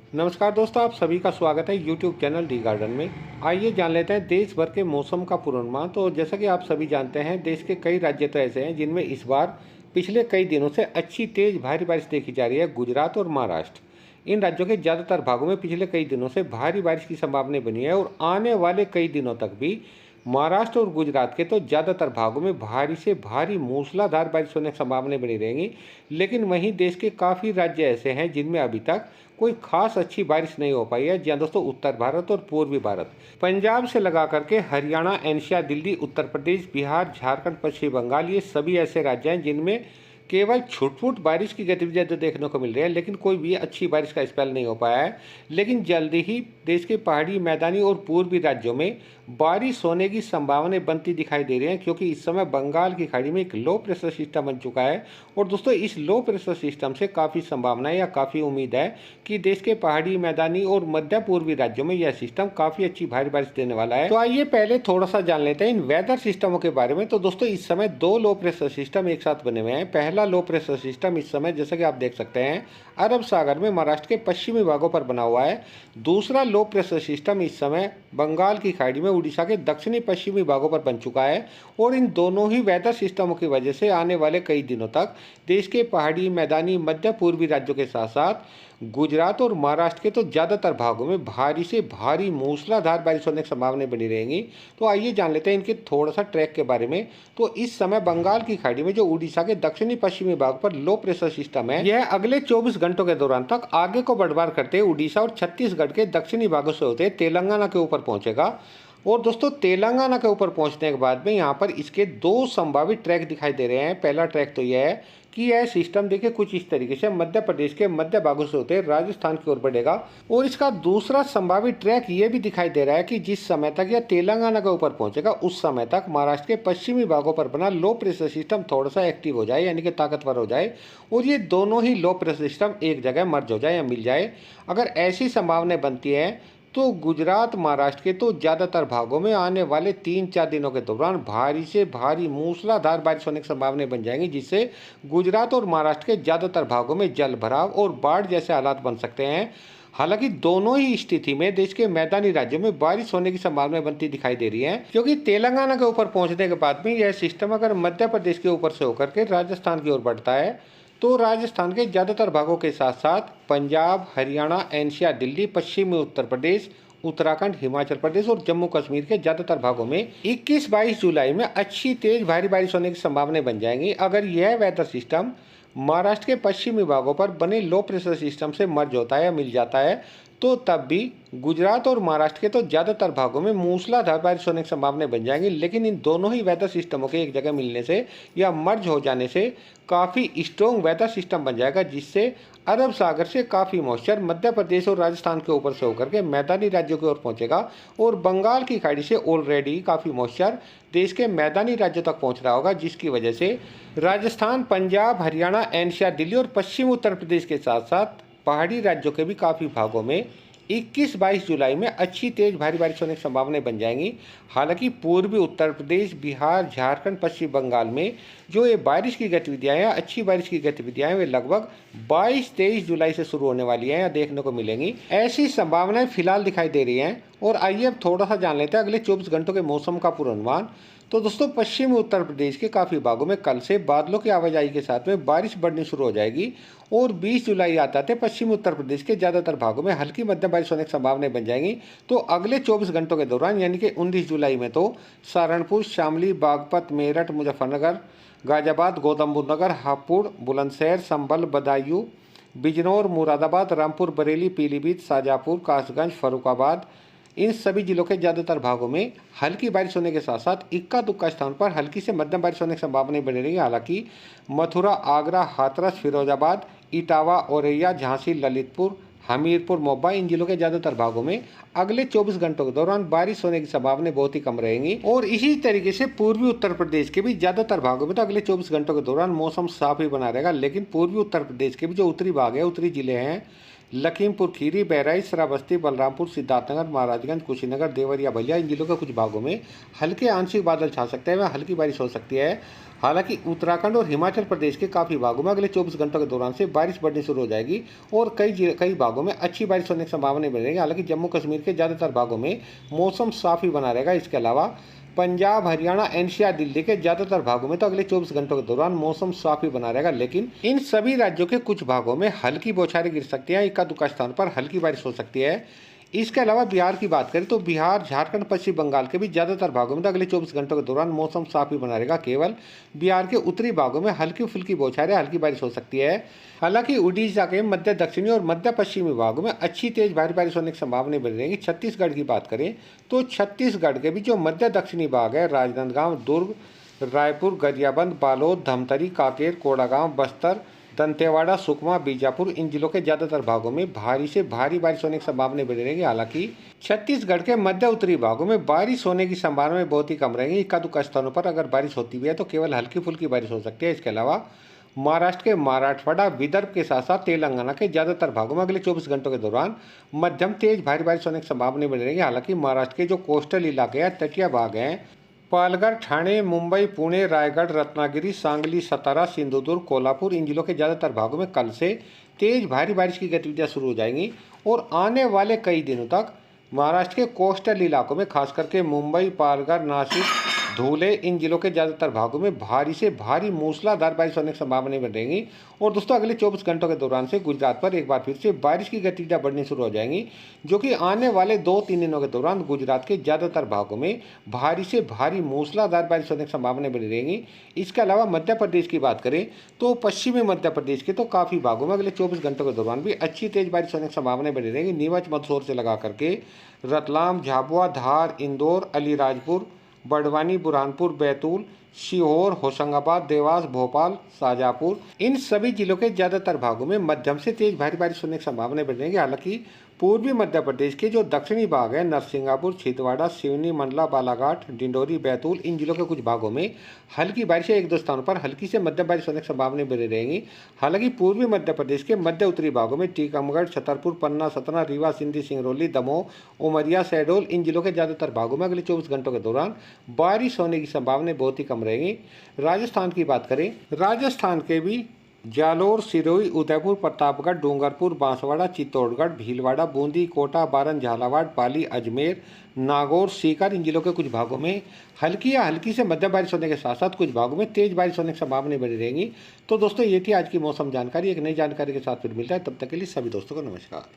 नमस्कार दोस्तों, आप सभी का स्वागत है यूट्यूब चैनल डी गार्डन में। आइए जान लेते हैं देश भर के मौसम का पूर्वानुमान। तो जैसा कि आप सभी जानते हैं, देश के कई राज्य तो ऐसे हैं जिनमें इस बार पिछले कई दिनों से अच्छी तेज भारी बारिश देखी जा रही है। गुजरात और महाराष्ट्र, इन राज्यों के ज़्यादातर भागों में पिछले कई दिनों से भारी बारिश की संभावना बनी है और आने वाले कई दिनों तक भी महाराष्ट्र और गुजरात के तो ज़्यादातर भागों में भारी से भारी मूसलाधार बारिश होने की संभावना बनी रहेंगी। लेकिन वहीं देश के काफ़ी राज्य ऐसे हैं जिनमें अभी तक कोई खास अच्छी बारिश नहीं हो पाई है। जी हाँ दोस्तों, उत्तर भारत और पूर्वी भारत, पंजाब से लगा करके हरियाणा, एनसीआर, दिल्ली, उत्तर प्रदेश, बिहार, झारखंड, पश्चिम बंगाल, ये सभी ऐसे राज्य हैं जिनमें केवल छुट-फुट बारिश की गतिविधियां तो देखने को मिल रही है, लेकिन कोई भी अच्छी बारिश का स्पेल नहीं हो पाया है। लेकिन जल्दी ही देश के पहाड़ी, मैदानी और पूर्वी राज्यों में बारिश होने की संभावनाएं बनती दिखाई दे रही हैं, क्योंकि इस समय बंगाल की खाड़ी में एक लो प्रेशर सिस्टम बन चुका है। और दोस्तों, इस लो प्रेशर सिस्टम से काफ़ी संभावना या काफ़ी उम्मीद है कि देश के पहाड़ी, मैदानी और मध्य पूर्वी राज्यों में यह सिस्टम काफ़ी अच्छी भारी बारिश देने वाला है। तो आइए पहले थोड़ा सा जान लेते हैं इन वेदर सिस्टमों के बारे में। तो दोस्तों, इस समय दो लो प्रेशर सिस्टम एक साथ बने हुए हैं। पहला लो प्रेशर सिस्टम इस समय, जैसा कि आप देख सकते हैं, अरब सागर में महाराष्ट्र के पश्चिमी भागों पर बना हुआ है। दूसरा लो प्रेशर सिस्टम इस समय बंगाल की खाड़ी में उड़ीसा के दक्षिणी पश्चिमी भागों पर बन चुका है। और इन दोनों ही वेदर सिस्टमों की वजह से आने वाले कई दिनों तक देश के पहाड़ी, मैदानी, मध्य पूर्वी राज्यों के साथ साथ गुजरात और महाराष्ट्र के तो ज़्यादातर भागों में भारी से भारी मूसलाधार बारिश होने की संभावना बनी रहेंगी। तो आइए जान लेते हैं इनके थोड़ा सा ट्रैक के बारे में। तो इस समय बंगाल की खाड़ी में जो उड़ीसा के दक्षिणी पश्चिमी भाग पर लो प्रेशर सिस्टम है, यह अगले 24 घंटों के दौरान तक आगे को बढ़वार करते उड़ीसा और छत्तीसगढ़ के दक्षिणी भागों से होते तेलंगाना के ऊपर पहुंचेगा। और दोस्तों, तेलंगाना के ऊपर पहुंचने के बाद में यहाँ पर इसके दो संभावित ट्रैक दिखाई दे रहे हैं। पहला ट्रैक तो यह है कि यह सिस्टम देखिए कुछ इस तरीके से मध्य प्रदेश के मध्य भागों से होते राजस्थान की ओर बढ़ेगा। और इसका दूसरा संभावित ट्रैक ये भी दिखाई दे रहा है कि जिस समय तक यह तेलंगाना के ऊपर पहुंचेगा, उस समय तक महाराष्ट्र के पश्चिमी भागों पर बना लो प्रेशर सिस्टम थोड़ा सा एक्टिव हो जाए, यानी कि ताकतवर हो जाए, और ये दोनों ही लो प्रेशर सिस्टम एक जगह मर्ज हो जाए या मिल जाए। अगर ऐसी संभावनाएं बनती है तो गुजरात, महाराष्ट्र के तो ज़्यादातर भागों में आने वाले 3-4 दिनों के दौरान भारी से भारी मूसलाधार बारिश होने की संभावनाएं बन जाएंगी, जिससे गुजरात और महाराष्ट्र के ज़्यादातर भागों में जल भराव और बाढ़ जैसे हालात बन सकते हैं। हालांकि दोनों ही स्थिति में देश के मैदानी राज्यों में बारिश होने की संभावना बनती दिखाई दे रही है, क्योंकि तेलंगाना के ऊपर पहुंचने के बाद में यह सिस्टम अगर मध्य प्रदेश के ऊपर से होकर के राजस्थान की ओर बढ़ता है, तो राजस्थान के ज़्यादातर भागों के साथ साथ पंजाब, हरियाणा, एनसीआर, दिल्ली, पश्चिमी उत्तर प्रदेश, उत्तराखंड, हिमाचल प्रदेश और जम्मू कश्मीर के ज़्यादातर भागों में 21-22 जुलाई में अच्छी तेज भारी बारिश होने की संभावनाएं बन जाएंगी। अगर यह वेदर सिस्टम महाराष्ट्र के पश्चिमी भागों पर बने लो प्रेशर सिस्टम से मर्ज होता है या मिल जाता है, तो तब भी गुजरात और महाराष्ट्र के तो ज़्यादातर भागों में मूसलाधार बारिश होने की संभावनाएं बन जाएंगी। लेकिन इन दोनों ही वेदर सिस्टमों के एक जगह मिलने से या मर्ज हो जाने से काफ़ी स्ट्रॉन्ग वेदर सिस्टम बन जाएगा, जिससे अरब सागर से काफ़ी मॉइस्चर मध्य प्रदेश और राजस्थान के ऊपर से होकर के मैदानी राज्यों की ओर पहुंचेगा और बंगाल की खाड़ी से ऑलरेडी काफ़ी मॉइस्चर देश के मैदानी राज्यों तक पहुंच रहा होगा, जिसकी वजह से राजस्थान, पंजाब, हरियाणा, एनसीआर, दिल्ली और पश्चिमी उत्तर प्रदेश के साथ साथ पहाड़ी राज्यों के भी काफ़ी भागों में 21-22 जुलाई में अच्छी तेज भारी बारिश होने की संभावनाएं बन जाएंगी। हालांकि पूर्वी उत्तर प्रदेश, बिहार, झारखंड, पश्चिम बंगाल में जो ये बारिश की गतिविधियां हैं, अच्छी बारिश की गतिविधियां हैं, वे लगभग 22-23 जुलाई से शुरू होने वाली हैं या देखने को मिलेंगी। ऐसी संभावनाएं फिलहाल दिखाई दे रही हैं। और आइए अब थोड़ा सा जान लेते हैं अगले 24 घंटों के मौसम का पूर्वानुमान। तो दोस्तों, पश्चिमी उत्तर प्रदेश के काफ़ी भागों में कल से बादलों की आवाजाही के साथ में बारिश बढ़नी शुरू हो जाएगी और 20 जुलाई आते आते पश्चिमी उत्तर प्रदेश के ज़्यादातर भागों में हल्की मध्यम बारिश होने की संभावनाएं बन जाएंगी। तो अगले 24 घंटों के दौरान, यानी कि 19 जुलाई में तो सहारनपुर, शामली, बागपत, मेरठ, मुजफ्फरनगर, गाजियाबाद, गौतमबुद्ध नगर, हापुड़, बुलंदशहर, संभल, बदायूं, बिजनौर, मुरादाबाद, रामपुर, बरेली, पीलीभीत, शाजापुर, कासगंज, फर्रुखाबाद, इन सभी जिलों के ज़्यादातर भागों में हल्की बारिश होने के साथ साथ इक्का दुक्का स्थान पर हल्की से मध्यम बारिश होने की संभावना बनी रही है। हालांकि मथुरा, आगरा, हाथरस, फिरोजाबाद, इटावा, औरैया, झांसी, ललितपुर, हमीरपुर, मोगा, इन जिलों के ज़्यादातर भागों में अगले 24 घंटों के दौरान बारिश होने की संभावना बहुत ही कम रहेंगी। और इसी तरीके से पूर्वी उत्तर प्रदेश के भी ज़्यादातर भागों में तो अगले 24 घंटों के दौरान मौसम साफ ही बना रहेगा। लेकिन पूर्वी उत्तर प्रदेश के भी जो उत्तरी भाग है, उत्तरी जिले हैं, लखीमपुर खीरी, बहराइच, श्रावस्ती, बलरामपुर, सिद्धार्थनगर, महाराजगंज, कुशीनगर, देवरिया, बलिया इन जिलों के कुछ भागों में हल्के आंशिक बादल छा सकते हैं व हल्की बारिश हो सकती है। हालांकि उत्तराखंड और हिमाचल प्रदेश के काफ़ी भागों में अगले 24 घंटों के दौरान से बारिश बढ़नी शुरू हो जाएगी और कई भागों में अच्छी बारिश होने की संभावना बनी रहेगी। हालांकि जम्मू कश्मीर के ज़्यादातर भागों में मौसम साफ ही बना रहेगा। इसके अलावा पंजाब, हरियाणा, एनसीआर, दिल्ली के ज़्यादातर भागों में तो अगले 24 घंटों के दौरान मौसम साफ ही बना रहेगा, लेकिन इन सभी राज्यों के कुछ भागों में हल्की बौछारें गिर सकती हैं, इक्का दुक्का स्थान पर हल्की बारिश हो सकती है। इसके अलावा बिहार की बात करें तो बिहार, झारखंड, पश्चिम बंगाल के भी ज़्यादातर भागों में तो अगले 24 घंटों के दौरान मौसम साफ ही बना रहेगा। केवल बिहार के उत्तरी भागों में हल्की फुल्की बौछारें, हल्की बारिश हो सकती है। हालांकि उड़ीसा के मध्य दक्षिणी और मध्य पश्चिमी भागों में अच्छी तेज भारी बारिश होने की संभावना बनी रहेगी। छत्तीसगढ़ की बात करें तो छत्तीसगढ़ के भी जो मध्य दक्षिणी भाग है, राजनांदगांव, दुर्ग, रायपुर, गरियाबंद, बालोद, धमतरी, कांकेर, कोंडागांव, बस्तर, दंतेवाड़ा, सुकमा, बीजापुर इन जिलों के ज्यादातर भागों में भारी से भारी बारिश होने की संभावना बनी रहेगी। हालांकि छत्तीसगढ़ के मध्य उत्तरी भागों में बारिश होने की संभावना बहुत ही कम रहेगी। इक्का दुक्का स्थानों पर अगर बारिश होती भी है तो केवल हल्की फुल्की बारिश हो सकती है। इसके अलावा महाराष्ट्र के मराठवाड़ा, विदर्भ के साथ साथ तेलंगाना के ज्यादातर भागों में अगले 24 घंटों के दौरान मध्यम तेज भारी बारिश होने की संभावना बनी रहेगी। हालांकि महाराष्ट्र के जो कोस्टल इलाके हैं, तटीय भाग हैं, पालघर, ठाणे, मुंबई, पुणे, रायगढ़, रत्नागिरी, सांगली, सतारा, सिंधुदुर्ग, कोल्हापुर इन जिलों के ज़्यादातर भागों में कल से तेज भारी बारिश की गतिविधियां शुरू हो जाएंगी और आने वाले कई दिनों तक महाराष्ट्र के कोस्टल इलाकों में खास करके मुंबई, पालघर, नासिक, धुले इन जिलों के ज़्यादातर भागों में भारी से भारी मूसलाधार बारिश होने की संभावना बन रहेंगी। और दोस्तों अगले 24 घंटों के दौरान से गुजरात पर एक बार फिर से बारिश की गतिविधियां बढ़नी शुरू हो जाएंगी, जो कि आने वाले 2-3 दिनों के दौरान गुजरात के ज़्यादातर भागों में भारी से भारी मूसलाधार बारिश होने की संभावना बनी रहेंगी। इसके अलावा मध्य प्रदेश की बात करें तो पश्चिमी मध्य प्रदेश के तो काफ़ी भागों में अगले 24 घंटों के दौरान भी अच्छी तेज बारिश होने की संभावना बनी रहेगी। नीमच, मंदसौर से लगा करके रतलाम, झाबुआ, धार, इंदौर, अलीराजपुर, बड़वानी, बुरहानपुर, बैतूल, सीहोर, होशंगाबाद, देवास, भोपाल, शाजापुर इन सभी जिलों के ज़्यादातर भागों में मध्यम से तेज भारी बारिश होने की संभावना बनी रहेगी। हालांकि पूर्वी मध्य प्रदेश के जो दक्षिणी भाग है, नरसिंगापुर, छिंदवाड़ा, सिवनी, मंडला, बालाघाट, डिंडोरी, बैतूल इन जिलों के कुछ भागों में हल्की बारिश, एक दो स्थानों पर हल्की से मध्यम बारिश होने की संभावना बनी रहेंगी। हालांकि पूर्वी मध्य प्रदेश के मध्य उत्तरी भागों में टीकमगढ़, छतरपुर, पन्ना, सतना, रीवा, सिंधी, सिंगरौली, दमोह, उमरिया, शहडोल इन जिलों के ज़्यादातर भागों में अगले 24 घंटों के दौरान बारिश होने की संभावना बहुत ही कम रहेगी। राजस्थान की बात करें, राजस्थान के भी जालोर, सिरोही, उदयपुर, प्रतापगढ़, डूंगरपुर, बांसवाड़ा, चित्तौड़गढ़, भीलवाड़ा, बूंदी, कोटा, बारन, झालावाड़, पाली, अजमेर, नागौर, सीकर इन जिलों के कुछ भागों में हल्की या हल्की से मध्यम बारिश होने के साथ साथ कुछ भागों में तेज बारिश होने की संभावना बनी रहेंगी। तो दोस्तों ये थी आज की मौसम जानकारी। एक नई जानकारी के साथ फिर मिलता है, तब तक के लिए सभी दोस्तों को नमस्कार।